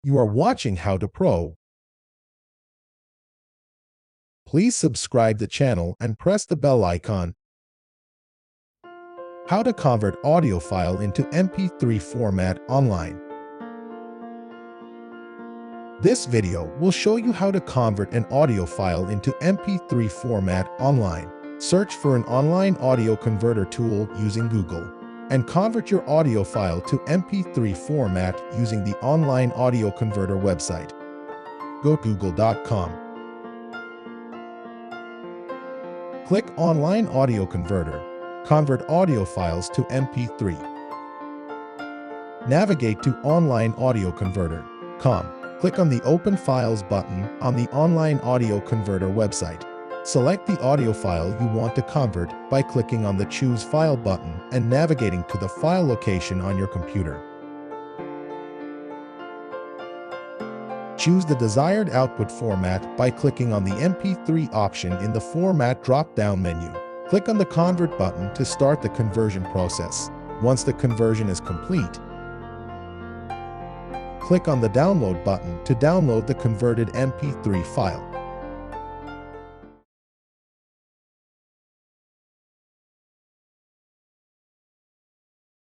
You are watching How to Pro. Please subscribe the channel and press the bell icon. How to convert audio file into mp3 format online. This video will show you how to convert an audio file into mp3 format online. Search for an online audio converter tool using Google and convert your audio file to mp3 format using the online audio converter website. Go to google.com. Click Online Audio Converter. Convert audio files to mp3. Navigate to onlineaudioconverter.com. Click on the Open Files button on the Online Audio Converter website. Select the audio file you want to convert by clicking on the Choose File button and navigating to the file location on your computer. Choose the desired output format by clicking on the MP3 option in the Format drop-down menu. Click on the Convert button to start the conversion process. Once the conversion is complete, click on the Download button to download the converted MP3 file.